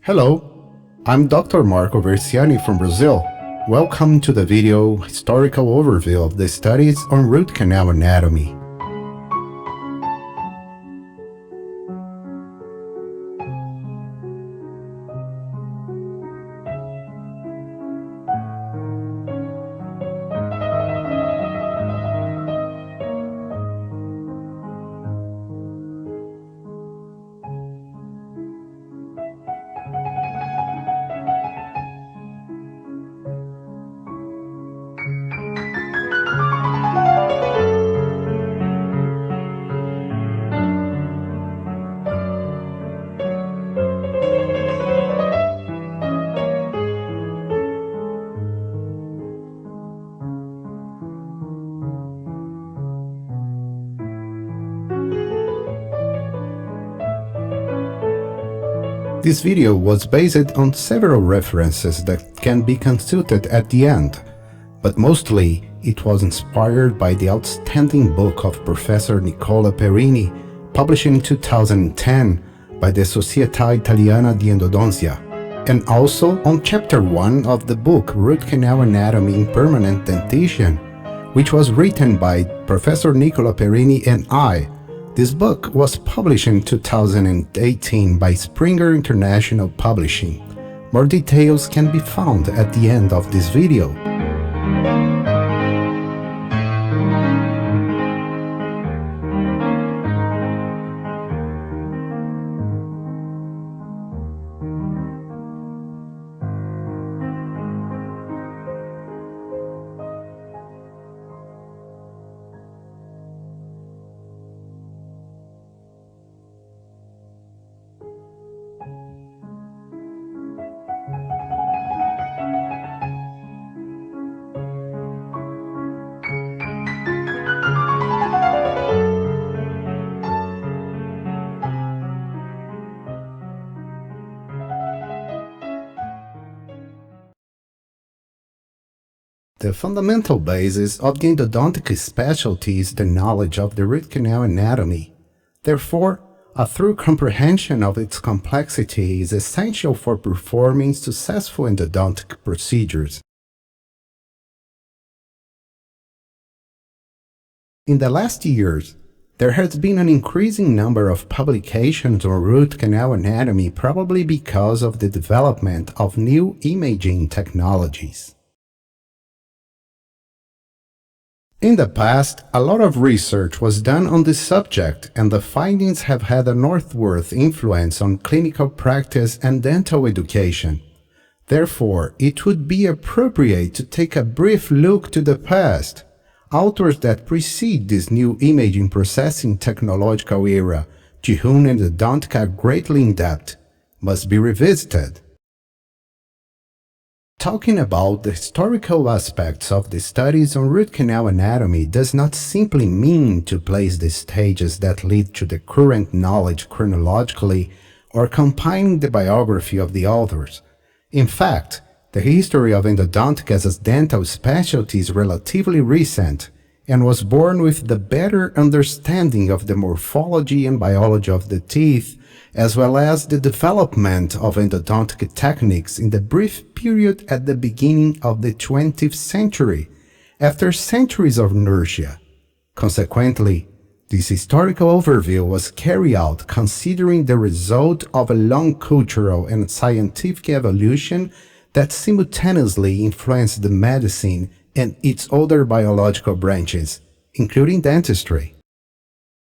Hello, I'm Dr. Marco Versiani from Brazil. Welcome to the video historical overview of the studies on root canal anatomy. This video was based on several references that can be consulted at the end, but mostly it was inspired by the outstanding book of Professor Nicola Perini, published in 2010 by the Società Italiana di Endodontia, and also on Chapter 1 of the book Root Canal Anatomy in Permanent Dentition, which was written by Professor Nicola Perini and I. This book was published in 2018 by Springer International Publishing. More details can be found at the end of this video. The fundamental basis of the endodontic specialty is the knowledge of the root canal anatomy. Therefore, a thorough comprehension of its complexity is essential for performing successful endodontic procedures. In the last years, there has been an increasing number of publications on root canal anatomy, probably because of the development of new imaging technologies. In the past, a lot of research was done on this subject, and the findings have had a northward influence on clinical practice and dental education. Therefore, it would be appropriate to take a brief look to the past. Authors that precede this new imaging processing technological era, to whom endodontica are greatly in debt, must be revisited. Talking about the historical aspects of the studies on root canal anatomy does not simply mean to place the stages that lead to the current knowledge chronologically or compiling the biography of the authors. In fact, the history of endodontic as a dental specialty is relatively recent and was born with the better understanding of the morphology and biology of the teeth, as well as the development of endodontic techniques in the brief period at the beginning of the 20th century, after centuries of inertia. Consequently, this historical overview was carried out considering the result of a long cultural and scientific evolution that simultaneously influenced the medicine and its other biological branches, including dentistry.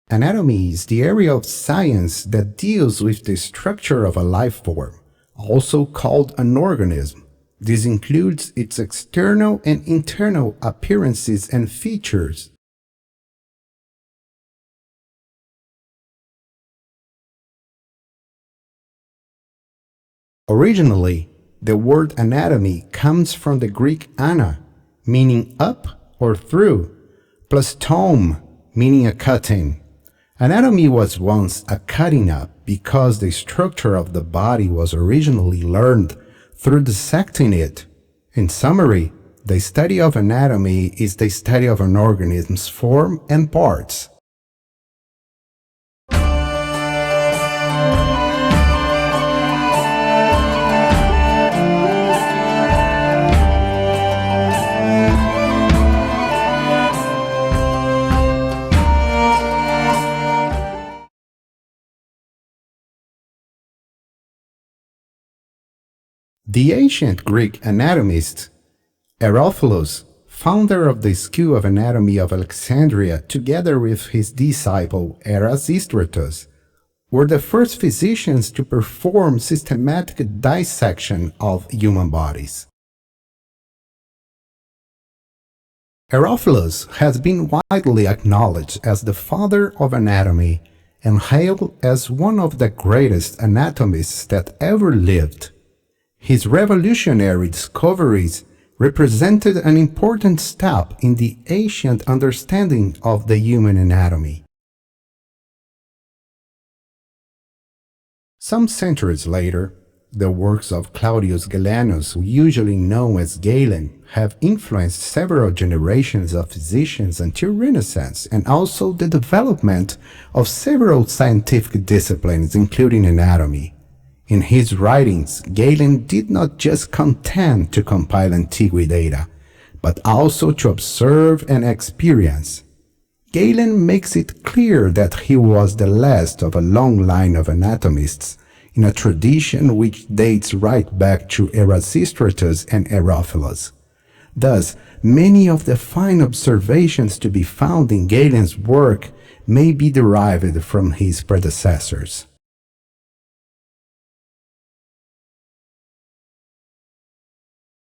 Anatomy is the area of science that deals with the structure of a life form, also called an organism. This includes its external and internal appearances and features. Originally, the word anatomy comes from the Greek ana, meaning up or through, plus tome, meaning a cutting. Anatomy was once a cutting up because the structure of the body was originally learned through dissecting it. In summary, the study of anatomy is the study of an organism's form and parts. The ancient Greek anatomist Herophilus, founder of the School of Anatomy of Alexandria, together with his disciple Erasistratus, were the first physicians to perform systematic dissection of human bodies. Herophilus has been widely acknowledged as the father of anatomy and hailed as one of the greatest anatomists that ever lived. His revolutionary discoveries represented an important step in the ancient understanding of the human anatomy. Some centuries later, the works of Claudius Galenus, usually known as Galen, have influenced several generations of physicians until Renaissance, and also the development of several scientific disciplines, including anatomy. In his writings, Galen did not just contend to compile antiquity data, but also to observe and experience. Galen makes it clear that he was the last of a long line of anatomists in a tradition which dates right back to Erasistratus and Herophilus. Thus, many of the fine observations to be found in Galen's work may be derived from his predecessors.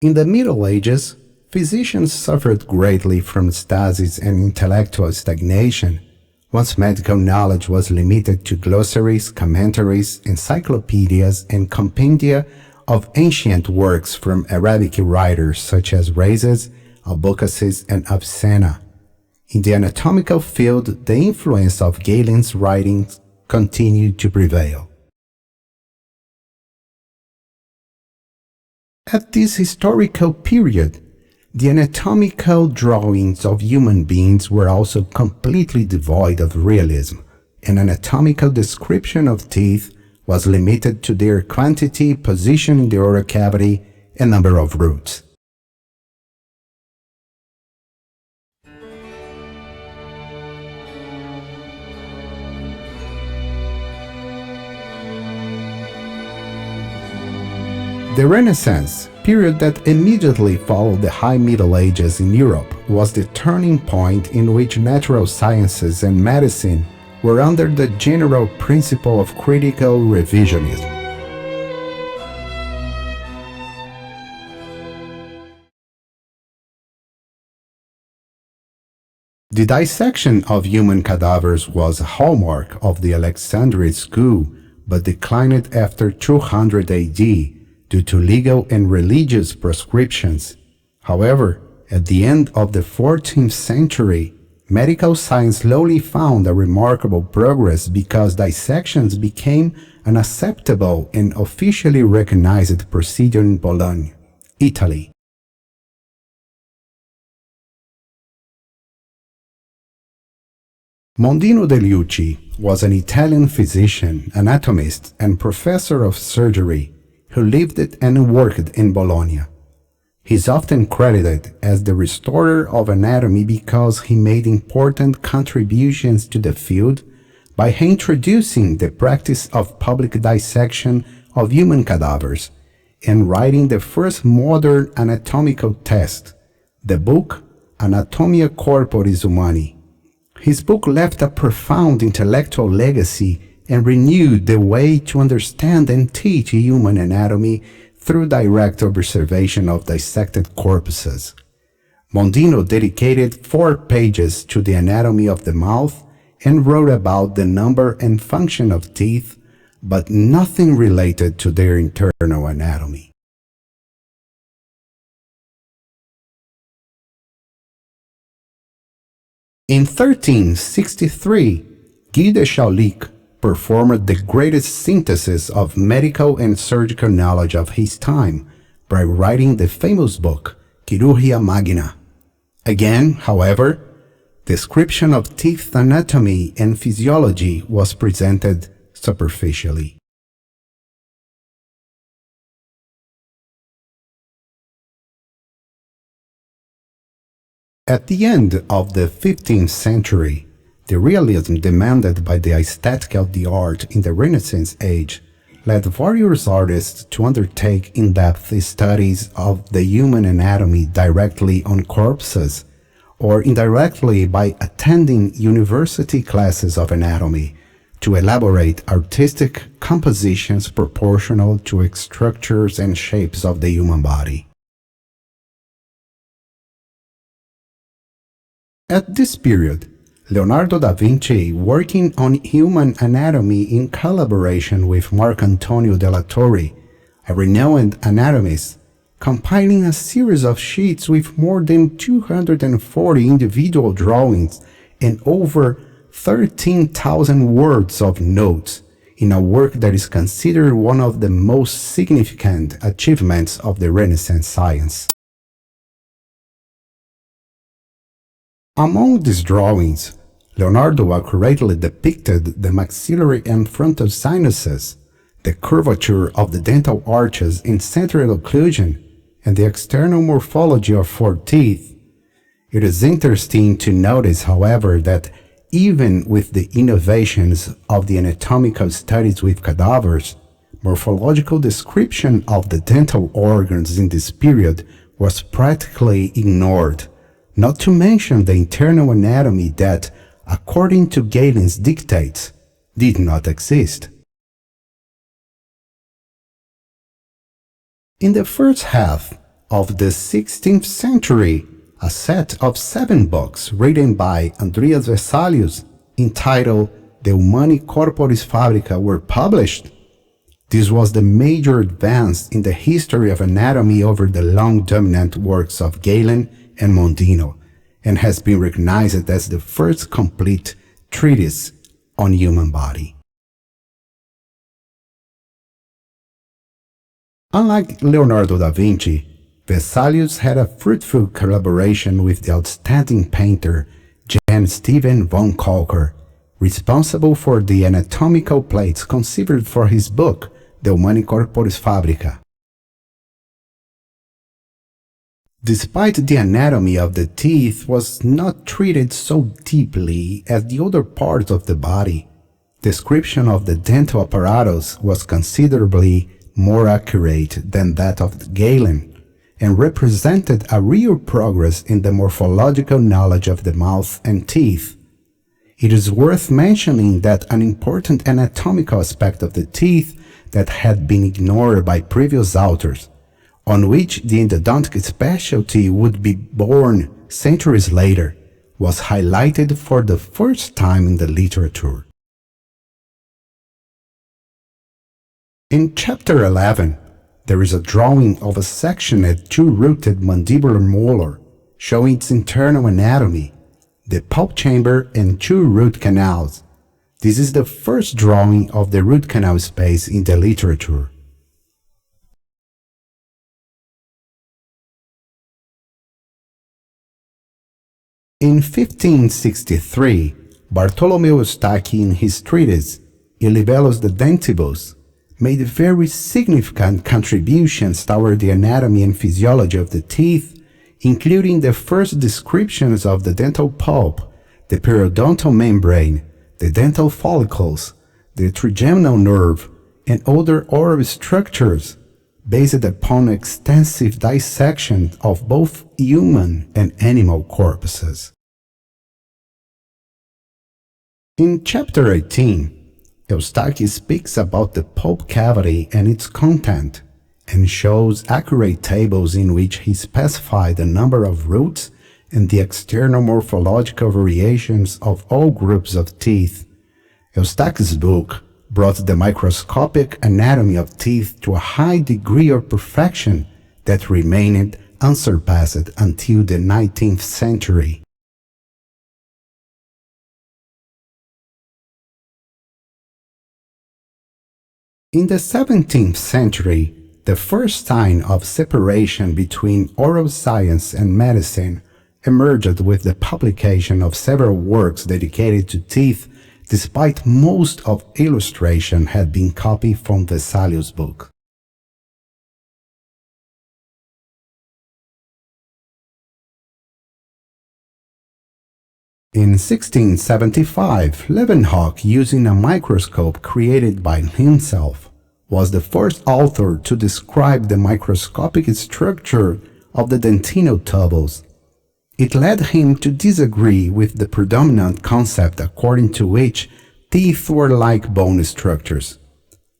In the Middle Ages, physicians suffered greatly from stasis and intellectual stagnation. Once medical knowledge was limited to glossaries, commentaries, encyclopedias, and compendia of ancient works from Arabic writers such as Rhazes, Albucasis, and Avicenna. In the anatomical field, the influence of Galen's writings continued to prevail. At this historical period, the anatomical drawings of human beings were also completely devoid of realism. An anatomical description of teeth was limited to their quantity, position in the oral cavity, and number of roots. The Renaissance, period that immediately followed the High Middle Ages in Europe, was the turning point in which natural sciences and medicine were under the general principle of critical revisionism. The dissection of human cadavers was a hallmark of the Alexandrian school, but declined after 200 AD due to legal and religious prescriptions. However, at the end of the 14th century, medical science slowly found a remarkable progress because dissections became an acceptable and officially recognized procedure in Bologna, Italy. Mondino de Liucci was an Italian physician, anatomist, and professor of surgery who lived and worked in Bologna. He is often credited as the restorer of anatomy because he made important contributions to the field by introducing the practice of public dissection of human cadavers and writing the first modern anatomical test, the book Anatomia Corporis Humani. His book left a profound intellectual legacy and renewed the way to understand and teach human anatomy through direct observation of dissected corpses. Mondino dedicated 4 pages to the anatomy of the mouth and wrote about the number and function of teeth, but nothing related to their internal anatomy. In 1363, Guy de Chauliac performed the greatest synthesis of medical and surgical knowledge of his time by writing the famous book Chirurgia Magna. Again, however, description of teeth anatomy and physiology was presented superficially. At the end of the 15th century, the realism demanded by the aesthetic of the art in the Renaissance age led various artists to undertake in-depth studies of the human anatomy directly on corpses, or indirectly by attending university classes of anatomy to elaborate artistic compositions proportional to structures and shapes of the human body. At this period, Leonardo da Vinci, working on human anatomy in collaboration with Marcantonio della Torre, a renowned anatomist, compiling a series of sheets with more than 240 individual drawings and over 13,000 words of notes, in a work that is considered one of the most significant achievements of the Renaissance science. Among these drawings, Leonardo accurately depicted the maxillary and frontal sinuses, the curvature of the dental arches in central occlusion, and the external morphology of 4 teeth. It is interesting to notice, however, that even with the innovations of the anatomical studies with cadavers, morphological description of the dental organs in this period was practically ignored, not to mention the internal anatomy that, according to Galen's dictates, did not exist. In the first half of the 16th century, a set of 7 books written by Andreas Vesalius entitled De Humani Corporis Fabrica were published. This was the major advance in the history of anatomy over the long dominant works of Galen and Mondino, and has been recognized as the first complete treatise on human body. Unlike Leonardo da Vinci, Vesalius had a fruitful collaboration with the outstanding painter Jan Stephen von Kolker, responsible for the anatomical plates conceived for his book De Humani Corporis Fabrica. Despite the anatomy of the teeth was not treated so deeply as the other parts of the body, description of the dental apparatus was considerably more accurate than that of Galen, and represented a real progress in the morphological knowledge of the mouth and teeth. It is worth mentioning that an important anatomical aspect of the teeth that had been ignored by previous authors, on which the endodontic specialty would be born centuries later, was highlighted for the first time in the literature. In chapter 11, there is a drawing of a sectioned two-rooted mandibular molar, showing its internal anatomy, the pulp chamber and 2 root canals. This is the first drawing of the root canal space in the literature. In 1563, Bartolomeo Eustachy, in his treatise Il Libellus de Dentibus, made very significant contributions toward the anatomy and physiology of the teeth, including the first descriptions of the dental pulp, the periodontal membrane, the dental follicles, the trigeminal nerve, and other oral structures, based upon extensive dissection of both human and animal corpses. In chapter 18, Eustachy speaks about the pulp cavity and its content, and shows accurate tables in which he specified the number of roots and the external morphological variations of all groups of teeth. Eustachy's book brought the microscopic anatomy of teeth to a high degree of perfection that remained unsurpassed until the 19th century. In the 17th century, the first sign of separation between oral science and medicine emerged with the publication of several works dedicated to teeth, despite most of illustration had been copied from Vesalius' book. In 1675, Leeuwenhoek, using a microscope created by himself, was the first author to describe the microscopic structure of the dentinal tubules. It led him to disagree with the predominant concept according to which teeth were like bone structures.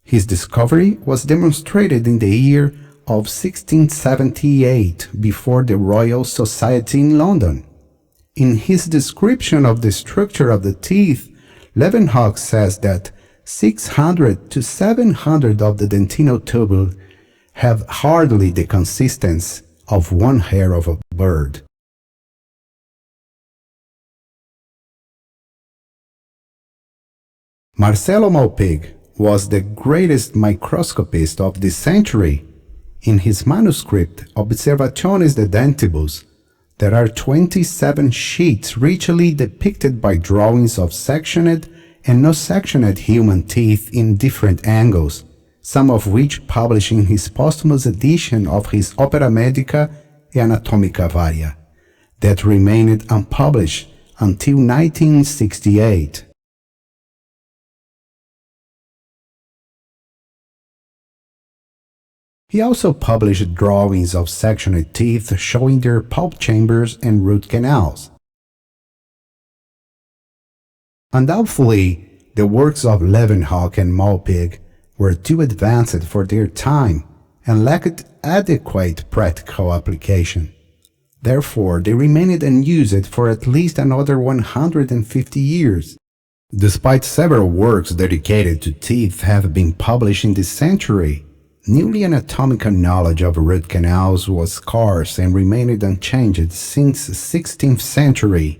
His discovery was demonstrated in the year of 1678 before the Royal Society in London. In his description of the structure of the teeth, Leeuwenhoek says that 600 to 700 of the dentinal tubule have hardly the consistency of one hair of a bird. Marcelo Malpighi was the greatest microscopist of this century. In his manuscript Observationes de Dentibus, there are 27 sheets richly depicted by drawings of sectioned and no-sectioned human teeth in different angles, some of which published in his posthumous edition of his Opera Medica e Anatomica Varia, that remained unpublished until 1968. He also published drawings of sectioned teeth showing their pulp chambers and root canals. Undoubtedly, the works of Leeuwenhoek and Malpighi were too advanced for their time and lacked adequate practical application. Therefore, they remained unused for at least another 150 years. Despite several works dedicated to teeth have been published in this century, newly anatomical knowledge of root canals was scarce and remained unchanged since the 16th century.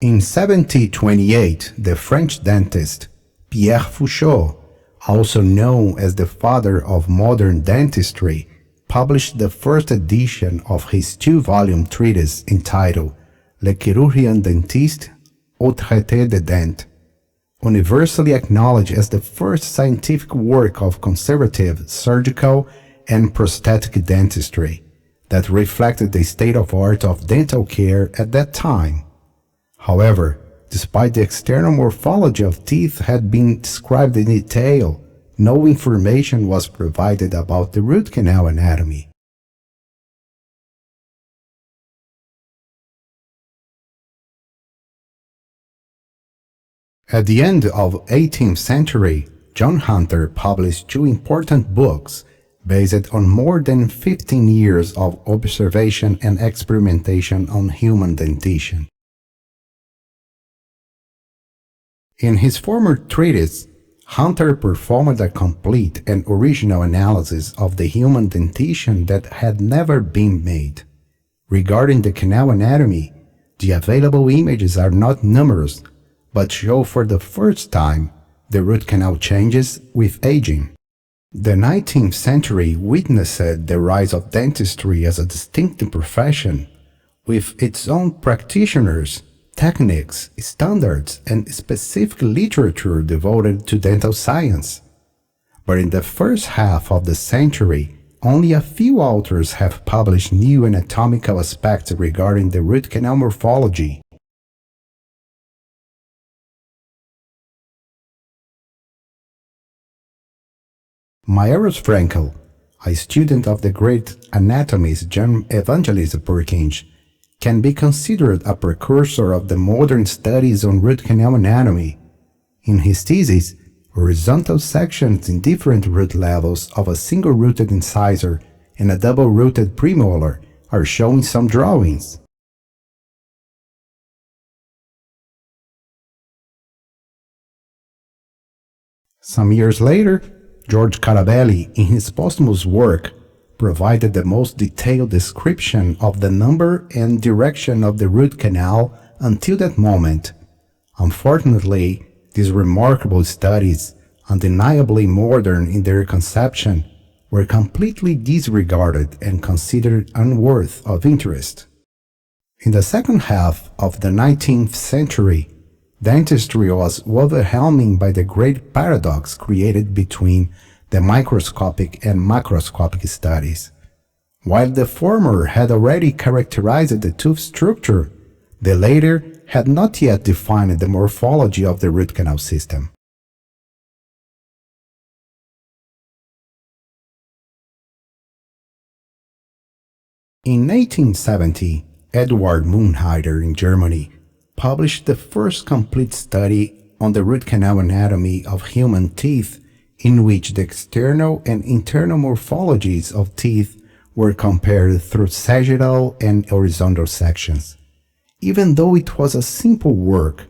In 1728, the French dentist Pierre Fouchot, also known as the father of modern dentistry, published the first edition of his two-volume treatise entitled Le Chirurgien Dentiste au Traité des Dents, universally acknowledged as the first scientific work of conservative, surgical, and prosthetic dentistry that reflected the state of art of dental care at that time. However, despite the external morphology of teeth had been described in detail, no information was provided about the root canal anatomy. At the end of the 18th century, John Hunter published two important books based on more than 15 years of observation and experimentation on human dentition. In his former treatise, Hunter performed a complete and original analysis of the human dentition that had never been made. Regarding the canal anatomy, the available images are not numerous, but show for the first time the root canal changes with aging. The 19th century witnessed the rise of dentistry as a distinct profession, with its own practitioners, techniques, standards, and specific literature devoted to dental science. But in the first half of the century, only a few authors have published new anatomical aspects regarding the root canal morphology. Majerus Frankel, a student of the great anatomist Jan Evangelist Purkinje, can be considered a precursor of the modern studies on root canal anatomy. In his thesis, horizontal sections in different root levels of a single-rooted incisor and a double-rooted premolar are shown in some drawings. Some years later, George Carabelli, in his posthumous work, provided the most detailed description of the number and direction of the root canal until that moment. Unfortunately, These remarkable studies, undeniably modern in their conception, were completely disregarded and considered unworthy of interest. In the second half of the 19th century, dentistry was overwhelmed by the great paradox created between the microscopic and macroscopic studies. While the former had already characterized the tooth structure, the latter had not yet defined the morphology of the root canal system. In 1870, Edward Munheider in Germany published the first complete study on the root canal anatomy of human teeth, in which the external and internal morphologies of teeth were compared through sagittal and horizontal sections. Even though it was a simple work,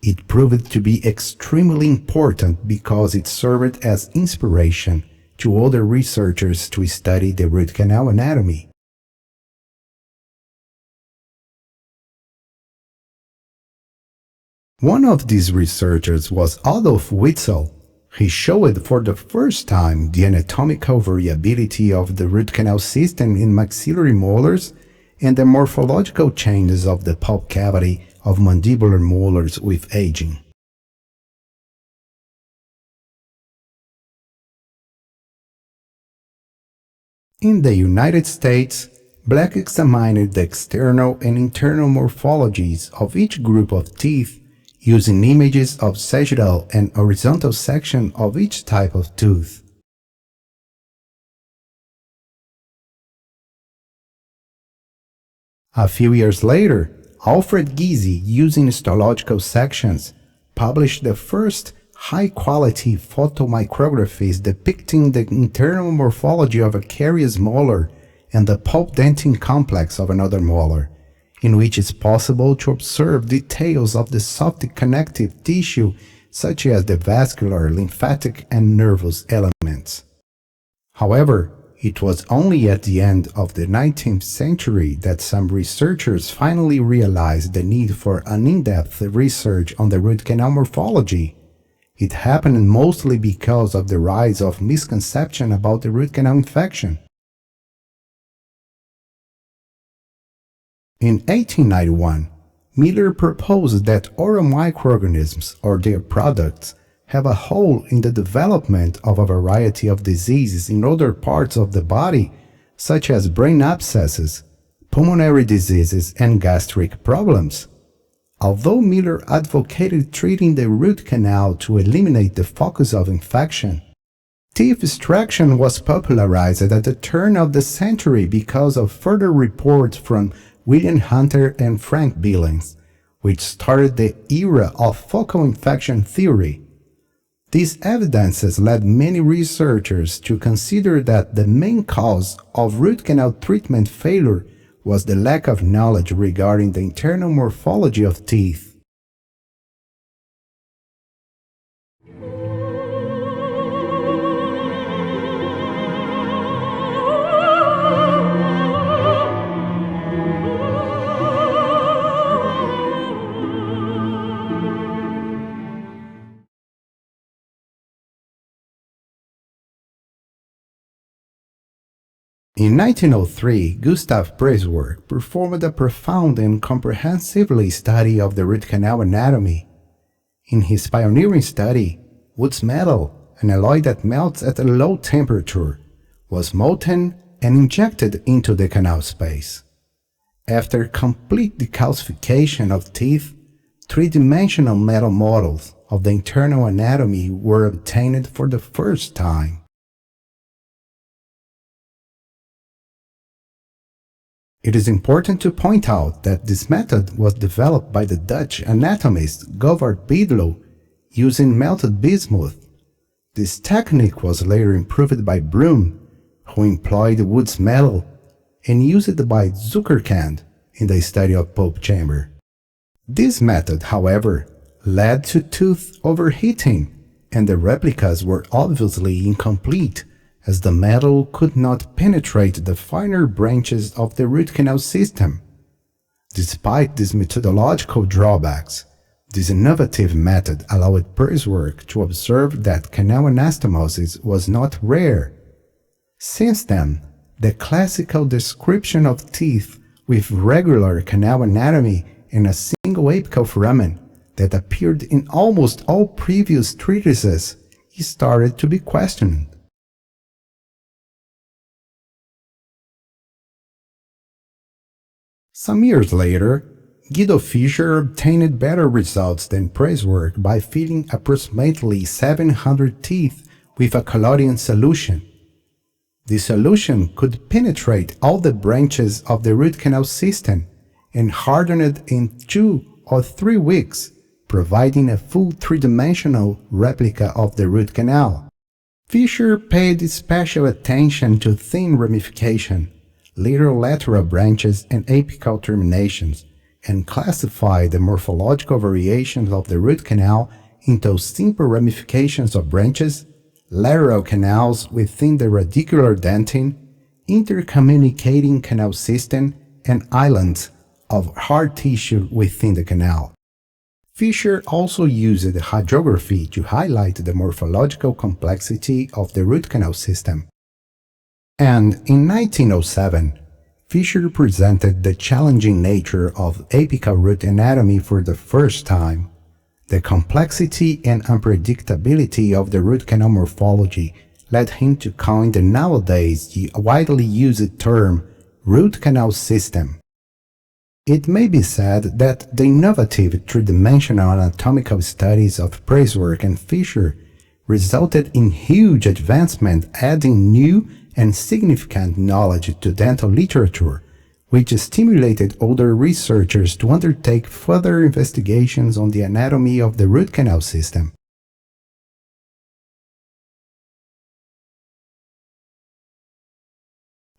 it proved to be extremely important because it served as inspiration to other researchers to study the root canal anatomy. One of these researchers was Adolf Witzel. He showed for the first time the anatomical variability of the root canal system in maxillary molars and the morphological changes of the pulp cavity of mandibular molars with aging. In the United States, Black examined the external and internal morphologies of each group of teeth using images of sagittal and horizontal section of each type of tooth. A few years later, Alfred Giese, using histological sections, published the first high-quality photomicrographies depicting the internal morphology of a carious molar and the pulp dentin complex of another molar, in which it's possible to observe details of the soft connective tissue such as the vascular, lymphatic, and nervous elements. However, it was only at the end of the 19th century that some researchers finally realized the need for an in-depth research on the root canal morphology. It happened mostly because of the rise of misconception about the root canal infection. In 1891, Miller proposed that oral microorganisms or their products have a role in the development of a variety of diseases in other parts of the body, such as brain abscesses, pulmonary diseases, and gastric problems. Although Miller advocated treating the root canal to eliminate the focus of infection, teeth extraction was popularized at the turn of the century because of further reports from William Hunter and Frank Billings, which started the era of focal infection theory. These evidences led many researchers to consider that the main cause of root canal treatment failure was the lack of knowledge regarding the internal morphology of teeth. In 1903, Gustav Breiswerk performed a profound and comprehensively study of the root canal anatomy. In his pioneering study, Wood's metal, an alloy that melts at a low temperature, was molten and injected into the canal space. After complete decalcification of teeth, three-dimensional metal models of the internal anatomy were obtained for the first time. It is important to point out that this method was developed by the Dutch anatomist Govert Biedlow using melted bismuth. This technique was later improved by Broom, who employed Wood's metal, and used it by Zuckerkand in the study of pulp chamber. This method, however, led to tooth overheating, and the replicas were obviously incomplete, as the metal could not penetrate the finer branches of the root canal system. Despite these methodological drawbacks, This innovative method allowed Presswork to observe that canal anastomosis was not rare. Since then, the classical description of teeth with regular canal anatomy and a single apical foramen that appeared in almost all previous treatises started to be questioned. Some years later, Guido Fischer obtained better results than Presswork by filling approximately 700 teeth with a collodion solution. The solution could penetrate all the branches of the root canal system and harden it in 2 or 3 weeks, providing a full three-dimensional replica of the root canal. Fischer paid special attention to thin ramification, lateral branches and apical terminations, and classified the morphological variations of the root canal into simple ramifications of branches, lateral canals within the radicular dentin, intercommunicating canal system, and islands of hard tissue within the canal. Fischer also used hydrography to highlight the morphological complexity of the root canal system. And in 1907, Fischer presented the challenging nature of apical root anatomy for the first time. The complexity and unpredictability of the root canal morphology led him to coin the nowadays widely used term root canal system. It may be said that the innovative three-dimensional anatomical studies of Presswork and Fischer resulted in huge advancement, adding new and significant knowledge to dental literature, which stimulated older researchers to undertake further investigations on the anatomy of the root canal system.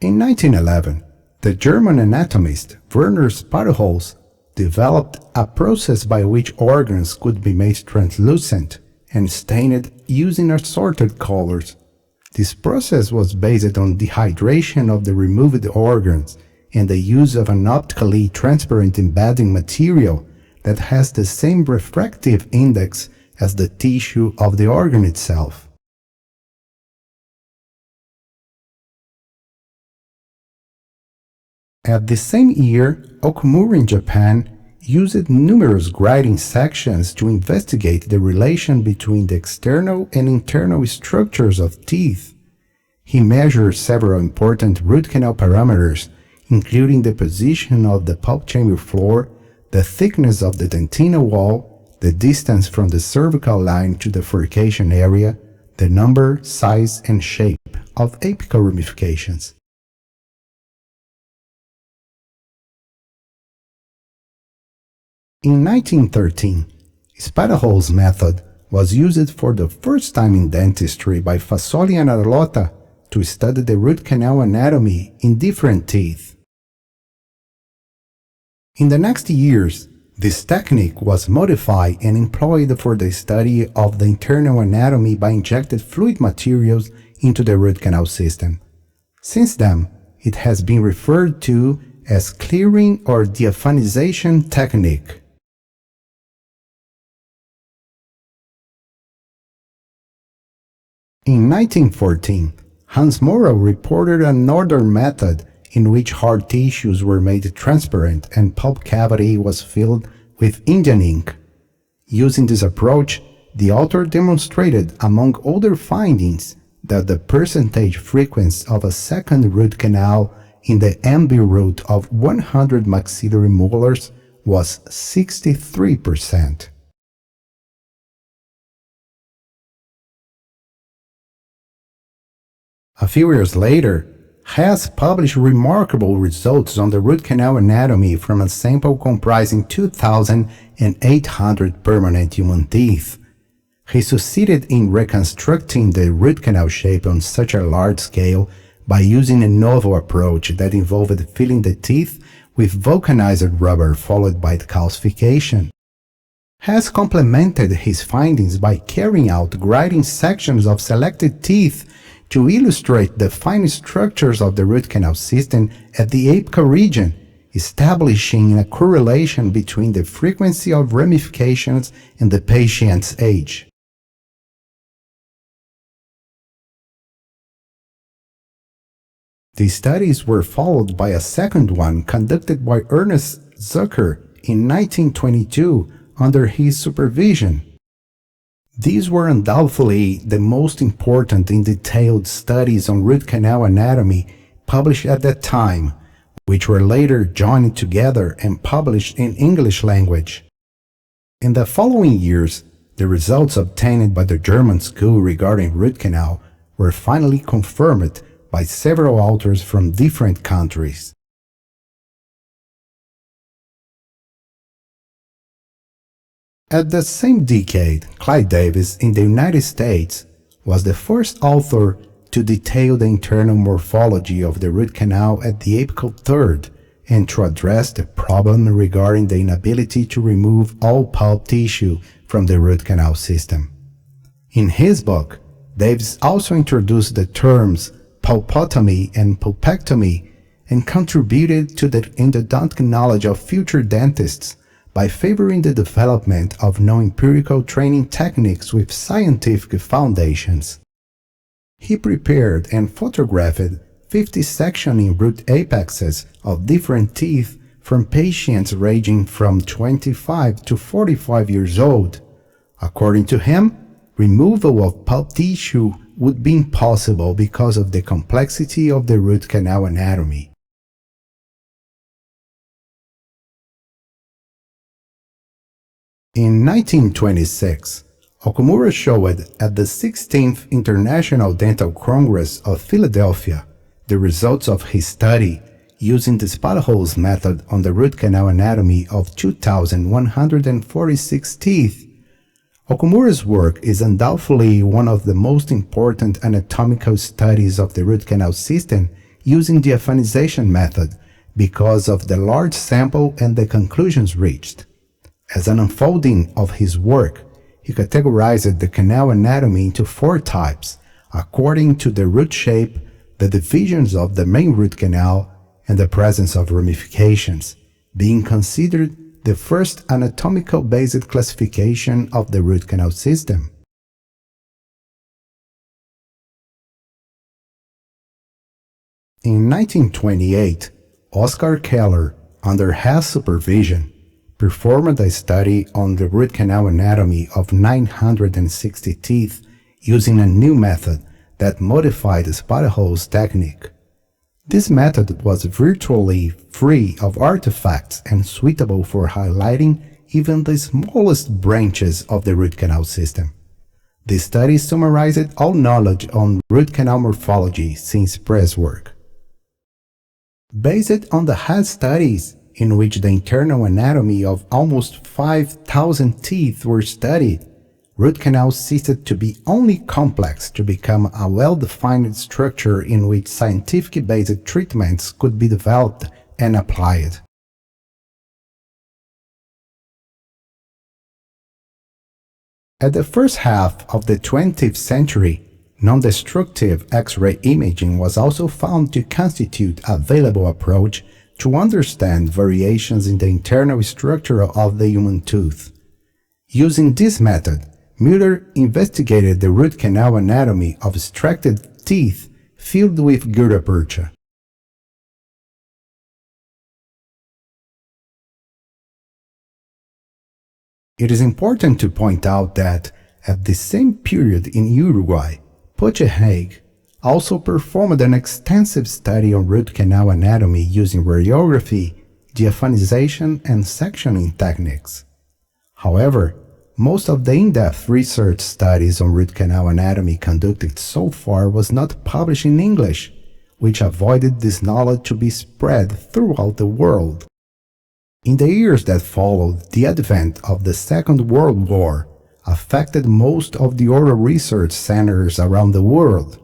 In 1911, the German anatomist Werner Sparrholz developed a process by which organs could be made translucent and stained using assorted colors. This process was based on dehydration of the removed organs and the use of an optically transparent embedding material that has the same refractive index as the tissue of the organ itself. At the same year, Okumura in Japan used numerous grinding sections to investigate the relation between the external and internal structures of teeth. He measured several important root canal parameters, including the position of the pulp chamber floor, the thickness of the dentinal wall, the distance from the cervical line to the furcation area, the number, size, and shape of apical ramifications. In 1913, Sparrholz's method was used for the first time in dentistry by Fasoli and Arlotta to study the root canal anatomy in different teeth. In the next years, this technique was modified and employed for the study of the internal anatomy by injected fluid materials into the root canal system. Since then, it has been referred to as clearing or diaphanization technique. In 1914, Hans Morrow reported another method in which hard tissues were made transparent and pulp cavity was filled with Indian ink. Using this approach, the author demonstrated, among other findings, that the percentage frequency of a second root canal in the MB root of 100 maxillary molars was 63%. A few years later, Hess published remarkable results on the root canal anatomy from a sample comprising 2,800 permanent human teeth. He succeeded in reconstructing the root canal shape on such a large scale by using a novel approach that involved filling the teeth with vulcanized rubber followed by calcification. Hess complemented his findings by carrying out grinding sections of selected teeth to illustrate the fine structures of the root canal system at the apical region, establishing a correlation between the frequency of ramifications and the patient's age. These studies were followed by a second one conducted by Ernest Zucker in 1922 under his supervision. These were undoubtedly the most important and detailed studies on root canal anatomy published at that time, which were later joined together and published in English language. In the following years, the results obtained by the German school regarding root canal were finally confirmed by several authors from different countries. At the same decade, Clyde Davis in the United States was the first author to detail the internal morphology of the root canal at the apical third and to address the problem regarding the inability to remove all pulp tissue from the root canal system. In his book, Davis also introduced the terms pulpotomy and pulpectomy and contributed to the endodontic knowledge of future dentists by favoring the development of non-empirical training techniques with scientific foundations. He prepared and photographed 50 sectioning root apexes of different teeth from patients ranging from 25 to 45 years old. According to him, removal of pulp tissue would be impossible because of the complexity of the root canal anatomy. In 1926, Okumura showed at the 16th International Dental Congress of Philadelphia the results of his study using the spot-holes method on the root canal anatomy of 2,146 teeth. Okumura's work is undoubtedly one of the most important anatomical studies of the root canal system using the affinization method because of the large sample and the conclusions reached. As an unfolding of his work, he categorized the canal anatomy into 4 types, according to the root shape, the divisions of the main root canal, and the presence of ramifications, being considered the first anatomical-based classification of the root canal system. In 1928, Oscar Keller, under Hess supervision, performed a study on the root canal anatomy of 960 teeth using a new method that modified the spot-holes technique. This method was virtually free of artifacts and suitable for highlighting even the smallest branches of the root canal system. The study summarized all knowledge on root canal morphology since Press work. Based on the Hess studies, in which the internal anatomy of almost 5,000 teeth were studied, root canals ceased to be only complex to become a well-defined structure in which scientific-based treatments could be developed and applied. At the first half of the 20th century, non-destructive X-ray imaging was also found to constitute a valuable approach to understand variations in the internal structure of the human tooth. Using this method, Müller investigated the root canal anatomy of extracted teeth filled with gutta percha. It is important to point out that, at the same period in Uruguay, Puchenhague also performed an extensive study on root canal anatomy using radiography, diaphanization, and sectioning techniques. However, most of the in-depth research studies on root canal anatomy conducted so far was not published in English, which avoided this knowledge to be spread throughout the world. In the years that followed, the advent of the Second World War affected most of the oral research centers around the world.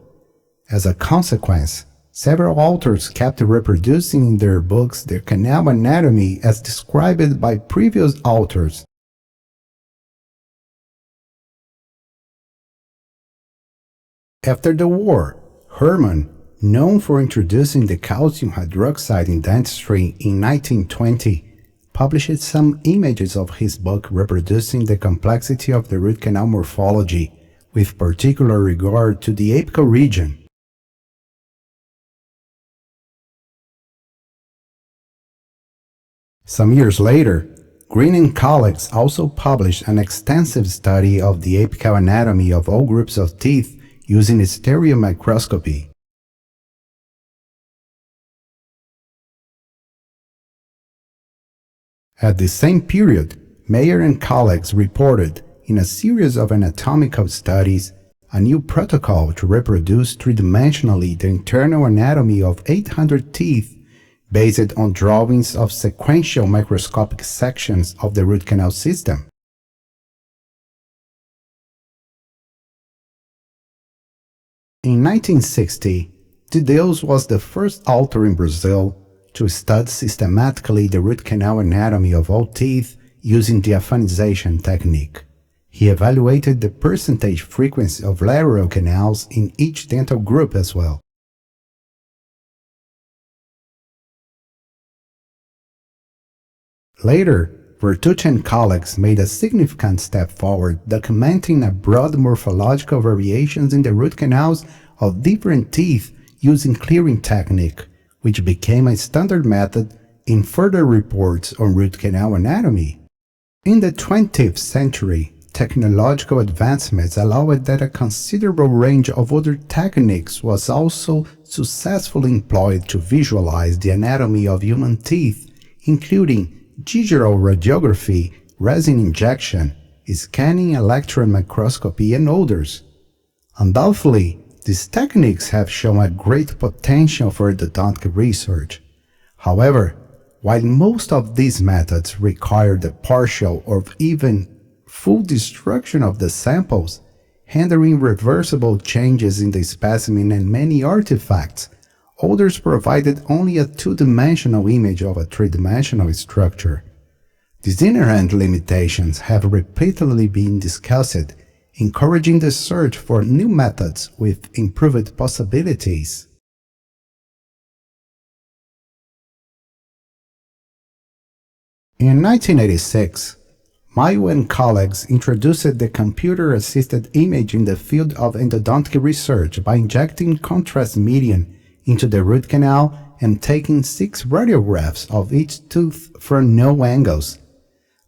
As a consequence, several authors kept reproducing in their books the canal anatomy as described by previous authors. After the war, Hermann, known for introducing the calcium hydroxide in dentistry in 1920, published some images of his book reproducing the complexity of the root canal morphology, with particular regard to the apical region. Some years later, Green and colleagues also published an extensive study of the apical anatomy of all groups of teeth using stereo microscopy. At the same period, Mayer and colleagues reported, in a series of anatomical studies, a new protocol to reproduce three-dimensionally the internal anatomy of 800 teeth based on drawings of sequential microscopic sections of the root canal system. In 1960, de Deus was the first author in Brazil to study systematically the root canal anatomy of all teeth using the affinization technique. He evaluated the percentage frequency of lateral canals in each dental group as well. Later, Vertucci and colleagues made a significant step forward, documenting a broad morphological variations in the root canals of different teeth using clearing technique, which became a standard method in further reports on root canal anatomy. In the 20th century, technological advancements allowed that a considerable range of other techniques was also successfully employed to visualize the anatomy of human teeth, including digital radiography, resin injection, scanning electron microscopy, and others. Undoubtedly, these techniques have shown a great potential for endodontic research. However, while most of these methods require the partial or even full destruction of the samples, hindering reversible changes in the specimen and many artifacts, others provided only a two-dimensional image of a three-dimensional structure. These inherent limitations have repeatedly been discussed, encouraging the search for new methods with improved possibilities. In 1986, Mayo and colleagues introduced the computer-assisted image in the field of endodontic research by injecting contrast medium into the root canal and taking 6 radiographs of each tooth from no angles.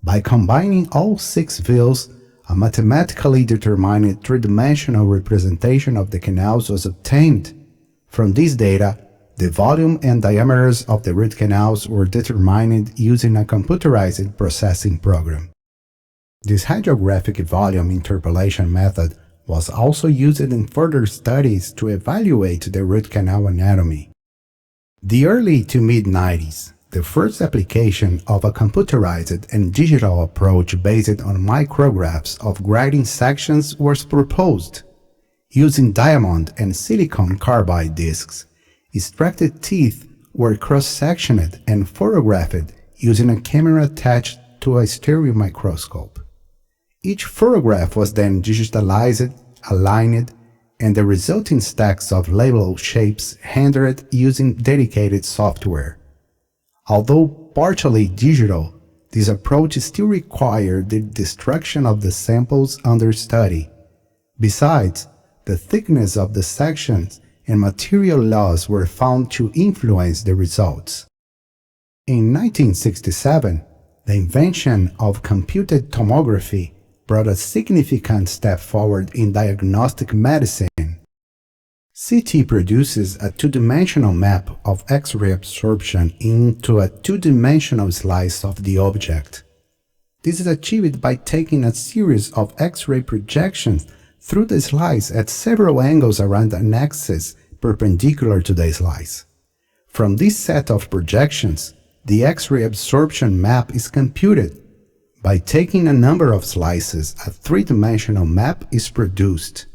By combining all 6 views, a mathematically determined three-dimensional representation of the canals was obtained. From this data, the volume and diameters of the root canals were determined using a computerized processing program. This hydrographic volume interpolation method was also used in further studies to evaluate the root canal anatomy. The early to mid-90s, the first application of a computerized and digital approach based on micrographs of grading sections was proposed. Using diamond and silicon carbide discs, extracted teeth were cross-sectioned and photographed using a camera attached to a stereo microscope. Each photograph was then digitalized, aligned, and the resulting stacks of label shapes rendered using dedicated software. Although partially digital, this approach still required the destruction of the samples under study. Besides, the thickness of the sections and material laws were found to influence the results. In 1967, the invention of computed tomography brought a significant step forward in diagnostic medicine. CT produces a two-dimensional map of X-ray absorption into a two-dimensional slice of the object. This is achieved by taking a series of X-ray projections through the slice at several angles around an axis perpendicular to the slice. From this set of projections, the X-ray absorption map is computed. By taking a number of slices, a three-dimensional map is produced.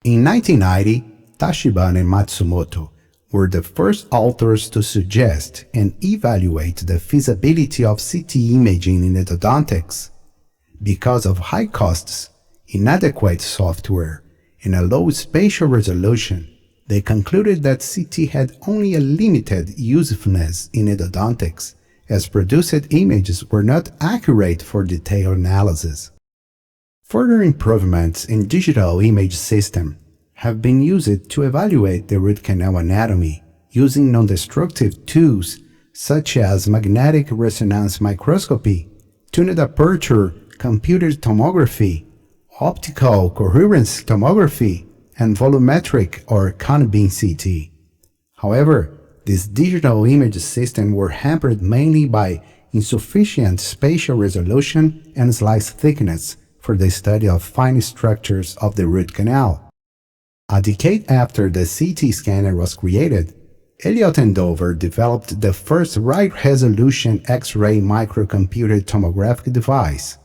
In 1990, Tachibana and Matsumoto were the first authors to suggest and evaluate the feasibility of CT imaging in endodontics. Because of high costs, inadequate software, and a low spatial resolution, they concluded that CT had only a limited usefulness in endodontics, as produced images were not accurate for detailed analysis. Further improvements in digital image system have been used to evaluate the root canal anatomy using non-destructive tools such as magnetic resonance microscopy, tuned aperture computed tomography, optical coherence tomography, and volumetric or cone beam CT. However, these digital image systems were hampered mainly by insufficient spatial resolution and slice thickness for the study of fine structures of the root canal. A decade after the CT scanner was created, Elliott and Dover developed the first high-resolution X-ray microcomputed tomographic device,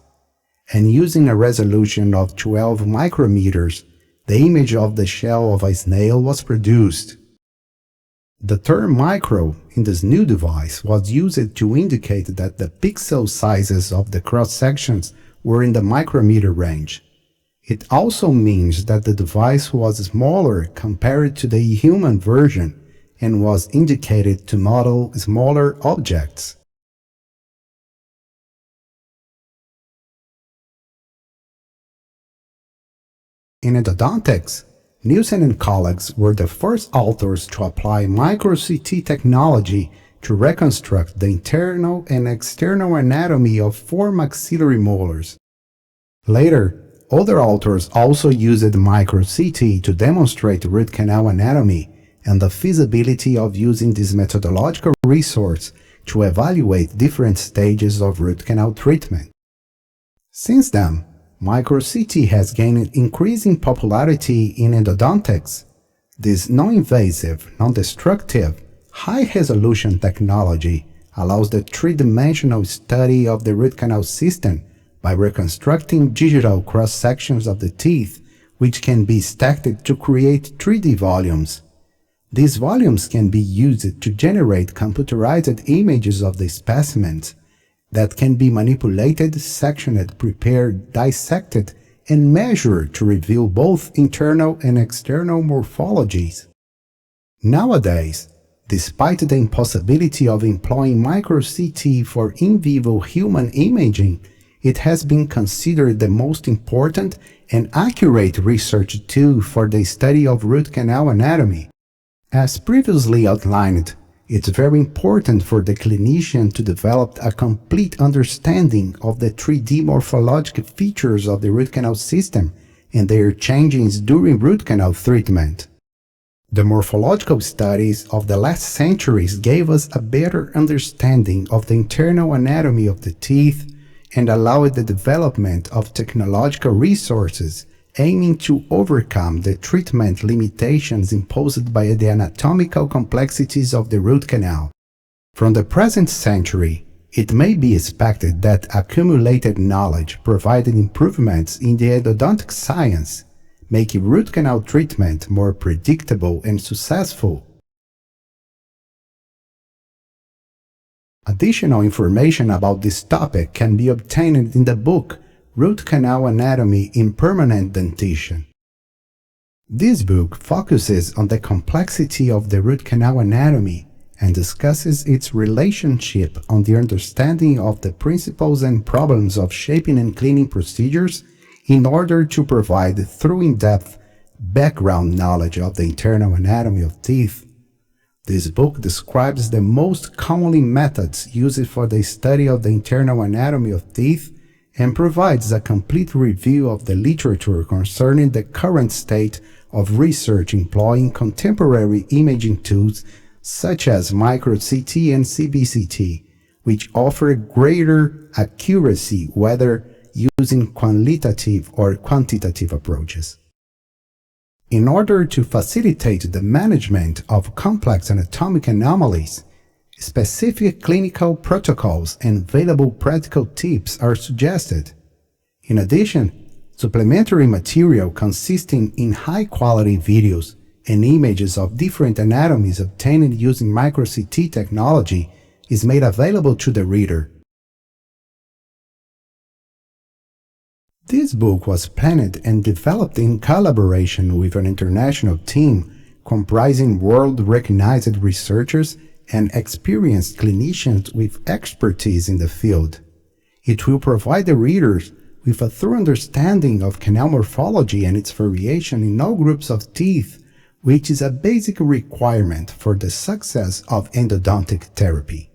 and using a resolution of 12 micrometers, the image of the shell of a snail was produced. The term micro in this new device was used to indicate that the pixel sizes of the cross-sections were in the micrometer range. It also means that the device was smaller compared to the human version and was indicated to model smaller objects. In endodontics, Nielsen and colleagues were the first authors to apply micro-CT technology to reconstruct the internal and external anatomy of 4 maxillary molars. Later, other authors also used micro-CT to demonstrate root canal anatomy and the feasibility of using this methodological resource to evaluate different stages of root canal treatment. Since then, micro-CT has gained increasing popularity in endodontics. This non-invasive, non-destructive, high-resolution technology allows the three-dimensional study of the root canal system by reconstructing digital cross-sections of the teeth, which can be stacked to create 3D volumes. These volumes can be used to generate computerized images of the specimens that can be manipulated, sectioned, prepared, dissected, and measured to reveal both internal and external morphologies. Nowadays, despite the impossibility of employing micro-CT for in vivo human imaging, it has been considered the most important and accurate research tool for the study of root canal anatomy. As previously outlined, it's very important for the clinician to develop a complete understanding of the 3D morphological features of the root canal system and their changes during root canal treatment. The morphological studies of the last centuries gave us a better understanding of the internal anatomy of the teeth and allowed the development of technological resources aiming to overcome the treatment limitations imposed by the anatomical complexities of the root canal. From the present century, it may be expected that accumulated knowledge provided improvements in the endodontic science, making root canal treatment more predictable and successful. Additional information about this topic can be obtained in the book Root Canal Anatomy in Permanent Dentition. This book focuses on the complexity of the root canal anatomy and discusses its relationship on the understanding of the principles and problems of shaping and cleaning procedures in order to provide thorough in-depth background knowledge of the internal anatomy of teeth. This book describes the most commonly methods used for the study of the internal anatomy of teeth and provides a complete review of the literature concerning the current state of research employing contemporary imaging tools such as micro-CT and CBCT, which offer greater accuracy whether using qualitative or quantitative approaches. In order to facilitate the management of complex anatomic anomalies, specific clinical protocols and available practical tips are suggested. In addition, supplementary material consisting in high-quality videos and images of different anatomies obtained using micro-CT technology is made available to the reader. This book was penned and developed in collaboration with an international team comprising world-recognized researchers and experienced clinicians with expertise in the field. It will provide the readers with a thorough understanding of canal morphology and its variation in all groups of teeth, which is a basic requirement for the success of endodontic therapy.